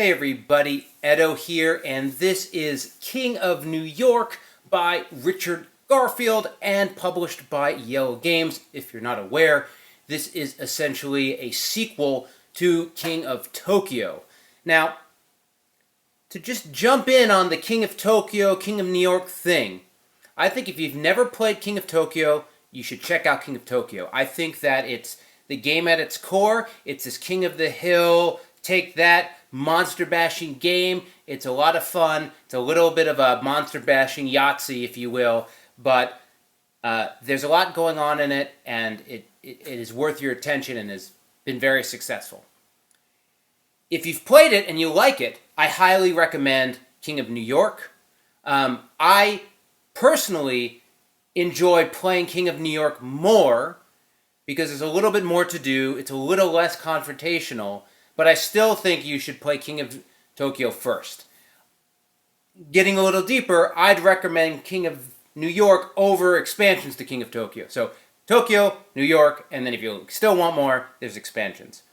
Hey everybody, Edo here, and this is King of New York by Richard Garfield and published by IELLO Games. If you're not aware, this is essentially a sequel to King of Tokyo. Now, to just jump in on the King of Tokyo, King of New York thing, I think if you've never played King of Tokyo, you should check out King of Tokyo. I think that it's the game at its core. It's this King of the Hill, take that monster bashing game. It's a lot of fun. It's a little bit of a monster bashing Yahtzee, if you will, but there's a lot going on in it, and it is worth your attention and has been very successful. If you've played it and you like it, I highly recommend King of New York. I personally enjoy playing King of New York more because there's a little bit more to do. It's a little less confrontational, but I still think you should play King of Tokyo first. Getting a little deeper, I'd recommend King of New York over expansions to King of Tokyo. So Tokyo, New York, and then if you still want more, there's expansions.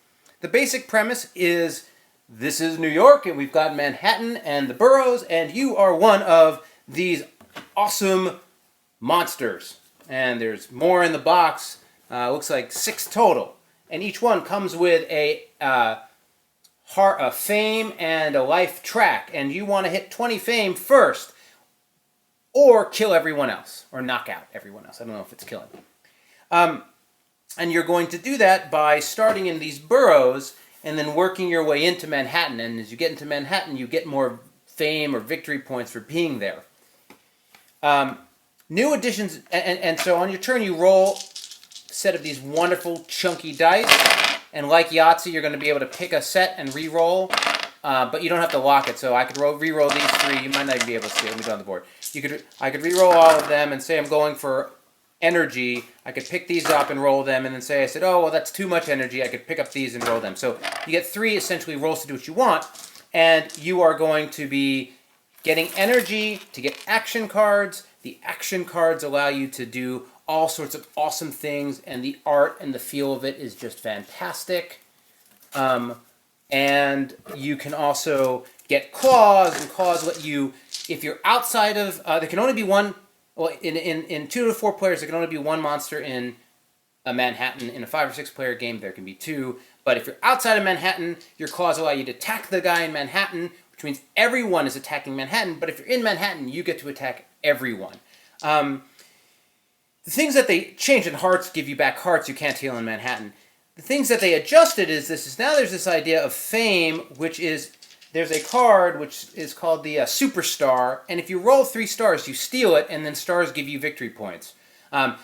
The basic premise is this is New York, and we've got Manhattan and the boroughs, and you are one of these awesome monsters. And there's more in the box. Looks like 6 total. And each one comes with a fame and a life track, and you want to hit 20 fame first, or kill everyone else, or knock out everyone else. I don't know if it's killing. And you're going to do that by starting in these boroughs and then working your way into Manhattan. And as you get into Manhattan, you get more fame or victory points for being there. New additions, and so on your turn, you roll a set of these wonderful chunky dice. And like Yahtzee, you're going to be able to pick a set and re-roll, but you don't have to lock it. So I could re-roll these 3. You might not even be able to see it. Let me go on the board. I could re-roll all of them and say I'm going for energy. I could pick these up and roll them, and then say I said, oh, well, that's too much energy. I could pick up these and roll them. So you get 3 essentially rolls to do what you want, and you are going to be getting energy to get action cards. The action cards allow you to do all sorts of awesome things, and the art and the feel of it is just fantastic. And you can also get claws, and claws let you, if you're outside of, there can only be one, well, in 2 to 4 players, there can only be 1 monster in a Manhattan. In a 5 or 6 player game, there can be 2. But if you're outside of Manhattan, your claws allow you to attack the guy in Manhattan, which means everyone is attacking Manhattan. But if you're in Manhattan, you get to attack everyone. The things that they changed in hearts give you back hearts you can't heal in Manhattan. The things that they adjusted is now there's this idea of fame, which is there's a card which is called the Superstar, and if you roll 3 stars, you steal it, and then stars give you victory points.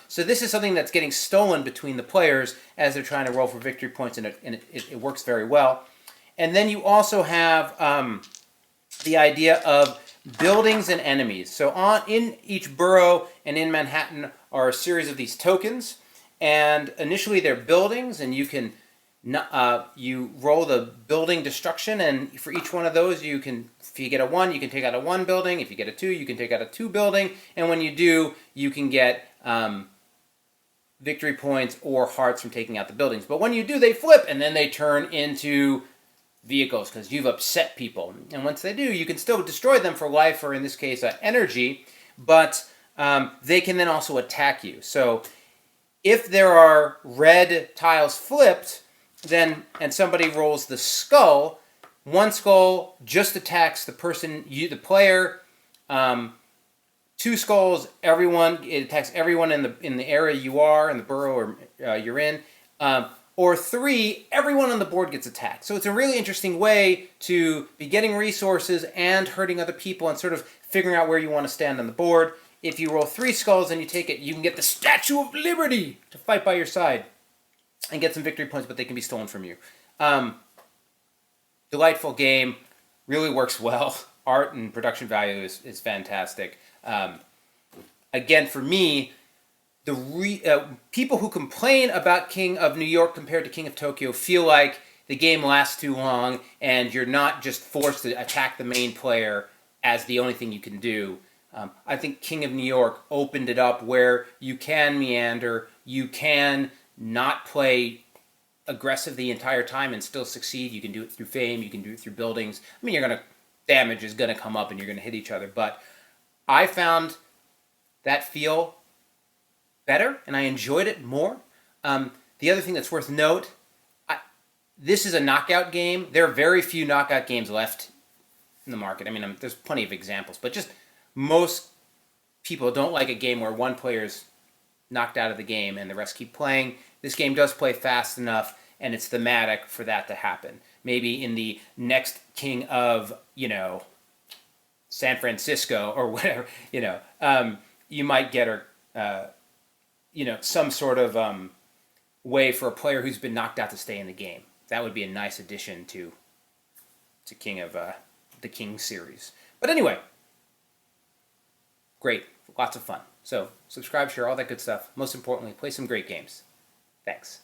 So this is something that's getting stolen between the players as they're trying to roll for victory points, and it works very well. And then you also have the idea of buildings and enemies. So in each borough and in Manhattan are a series of these tokens, and initially they're buildings, and you can you roll the building destruction, and for each one of those you can, if you get a 1, you can take out a 1 building. If you get a 2, you can take out a 2 building, and when you do, you can get victory points or hearts from taking out the buildings. But when you do, they flip, and then they turn into vehicles because you've upset people. And once they do, you can still destroy them for life, or in this case, energy, but they can then also attack you. So if there are red tiles flipped, then and somebody rolls the skull, 1 skull just attacks the person, the player. 2 skulls, it attacks everyone in the area you are, in the borough or you're in. Or 3, everyone on the board gets attacked. So it's a really interesting way to be getting resources and hurting other people and sort of figuring out where you want to stand on the board. If you roll 3 skulls and you take it, you can get the Statue of Liberty to fight by your side and get some victory points, but they can be stolen from you. Delightful game, really works well. Art and production value is fantastic. Again, for me, people who complain about King of New York compared to King of Tokyo feel like the game lasts too long and you're not just forced to attack the main player as the only thing you can do. I think King of New York opened it up where you can meander, you can not play aggressive the entire time and still succeed. You can do it through fame. You can do it through buildings. I mean, damage is gonna come up and you're gonna hit each other. But I found that feel better and I enjoyed it more. The other thing that's worth note, this is a knockout game. There are very few knockout games left in the market. I mean, there's plenty of examples, but just most people don't like a game where one player's knocked out of the game and the rest keep playing. This game does play fast enough, and it's thematic for that to happen. Maybe in the next king of, San Francisco or whatever, you might get some sort of way for a player who's been knocked out to stay in the game. That would be a nice addition to King of the King series. But anyway, great, lots of fun. So subscribe, share, all that good stuff. Most importantly, play some great games. Thanks.